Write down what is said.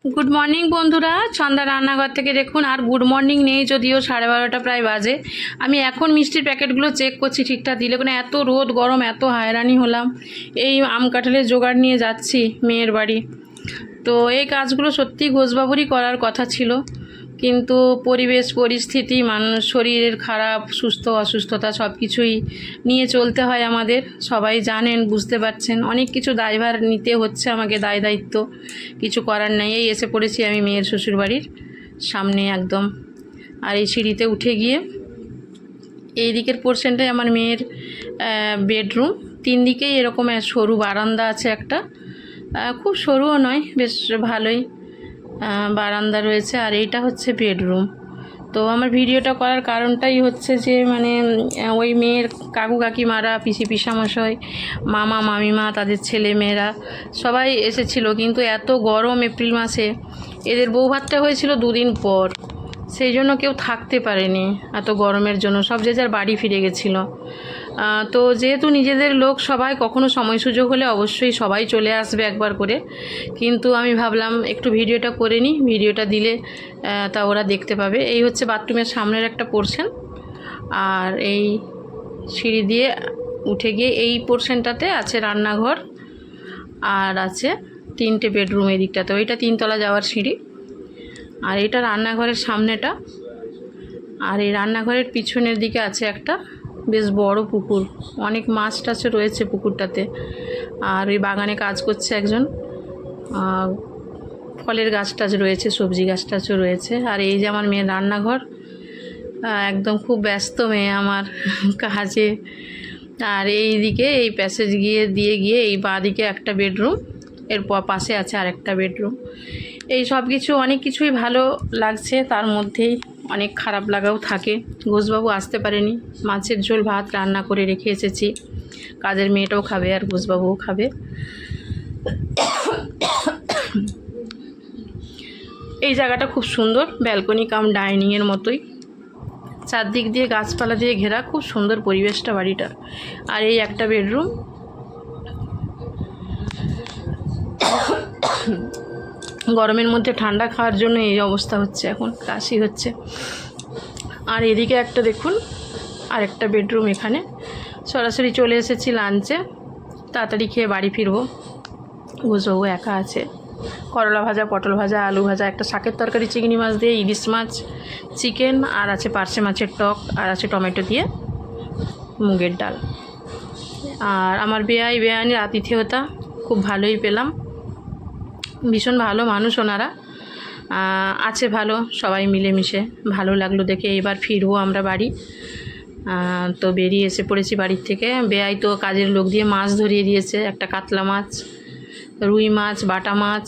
Good morning বন্ধুরা, ছন্দা রান্নাঘর থেকে দেখুন। আর গুড মর্নিং নেই, যদিও 12:30 প্রায় বাজে। আমি এখন মিষ্টির প্যাকেটগুলো চেক করছি ঠিকঠাক দিলে কোনো। এত রোদ গরম, এত হয়রানি হলাম। এই আম কাঁঠালের জোগাড় নিয়ে যাচ্ছি মেয়ের বাড়ি। তো এই কাজগুলো সত্যি ঘোষবাবুরই করার কথা ছিল, কিন্তু পরিবেশ পরিস্থিতি, মানুষ শরীরের খারাপ, সুস্থ অসুস্থতা সব কিছুই নিয়ে চলতে হয় আমাদের। সবাই জানেন, বুঝতে পারছেন, অনেক কিছু দায়ভার নিতে হচ্ছে আমাকে, দায়িত্ব। কিছু করার নেই। এই এসে পড়েছি আমি মেয়ের শ্বশুরবাড়ির সামনে একদম। আর এই সিঁড়িতে উঠে গিয়ে এই দিকের পোর্শনটাই আমার মেয়ের বেডরুম। 3 দিকেই এরকম সরু বারান্দা আছে একটা, খুব সরুও নয়, বেশ ভালোই বারান্দা রয়েছে। আর এইটা হচ্ছে বেডরুম। তো আমার ভিডিওটা করার কারণটাই হচ্ছে যে ওই মেয়ের কাকু কাকিমারা, পিসি পিসামশাই, মামা মামিমা, তাদের ছেলে মেয়েরা সবাই এসেছিলো। কিন্তু এত গরম এপ্রিল মাসে, এদের বৌভাতটা হয়েছিল 2 দিন পর, সেই জন্য কেউ থাকতে পারেনি। এত গরমের জন্য সব যে যার বাড়ি ফিরে গেছিলো। তো যেহেতু নিজেদের লোক সবাই, কখনো সময় সুযোগ হলে অবশ্যই সবাই চলে আসবে একবার করে। কিন্তু আমি ভাবলাম একটু ভিডিওটা করে নিই, ভিডিওটা দিলে তা ওরা দেখতে পাবে। এই হচ্ছে বাথরুমের সামনের একটা পোর্শন। আর এই সিঁড়ি দিয়ে উঠে গিয়ে এই পোর্শনটাতে আছে রান্নাঘর, আর আছে 3টে বেডরুম এই দিকটাতে। ওইটা 3 তলা যাওয়ার সিঁড়ি, আর এটা রান্নাঘরের সামনেটা। আর এই রান্নাঘরের পিছনের দিকে আছে একটা বেশ বড় পুকুর, অনেক মাছ টাছ রয়েছে পুকুরটাতে। আর ওই বাগানে কাজ করছে একজন, ফলের গাছ টাছ রয়েছে, সবজি গাছ টাছও রয়েছে। আর এই যে আমার মেয়ের রান্নাঘর, একদম খুব ব্যস্ত মেয়ে আমার কাজে। আর এই দিকে এই প্যাসেজ দিয়ে গিয়ে এই বাঁ দিকে একটা বেডরুম, এর পাশে আছে আর একটা বেডরুম। এই সব কিছু অনেক কিছুই ভালো লাগছে, তার মধ্যেই অনেক খারাপ লাগাও থাকে। ঘোষবাবু আসতে পারেনি, মাছের ঝোল ভাত রান্না করে রেখে এসেছি। কাজের মেয়েটাও খাবে আর ঘোষবাবুও খাবে। এই জায়গাটা খুব সুন্দর, ব্যালকনি কাম ডাইনিংয়ের মতোই, চারদিক দিয়ে গাছপালা দিয়ে ঘেরা, খুব সুন্দর পরিবেশটা বাড়িটার। আর এই একটা বেডরুম। গরমের মধ্যে ঠান্ডা খাওয়ার জন্য এই অবস্থা হচ্ছে, এখন কাশি হচ্ছে। আর এদিকে একটা দেখুন, আর একটা বেডরুম। এখানে সরাসরি চলে এসেছি লাঞ্চে, তাড়াতাড়ি খেয়ে বাড়ি ফিরবো। ঘোষবাবু একা আছে। করলা ভাজা, পটল ভাজা, আলু ভাজা, একটা শাকের তরকারি চিংড়ি মাছ দিয়ে, ইলিশ মাছ, চিকেন, আর আছে পার্শে মাছের টক, আর আছে টমেটো দিয়ে মুগের ডাল। আর আমার বেআইনির আতিথেয়তা খুব ভালোই পেলাম, ভীষণ ভালো মানুষ ওনারা, আছে ভালো, সবাই মিলেমিশে ভালো লাগলো দেখে। এবার ফিরবো আমরা বাড়ি। তো বেরিয়ে এসে পড়েছি বাড়ির থেকে। বেআই তো কাজের লোক দিয়ে মাছ ধরিয়ে দিয়েছে, একটা কাতলা মাছ, রুই মাছ, বাটা মাছ,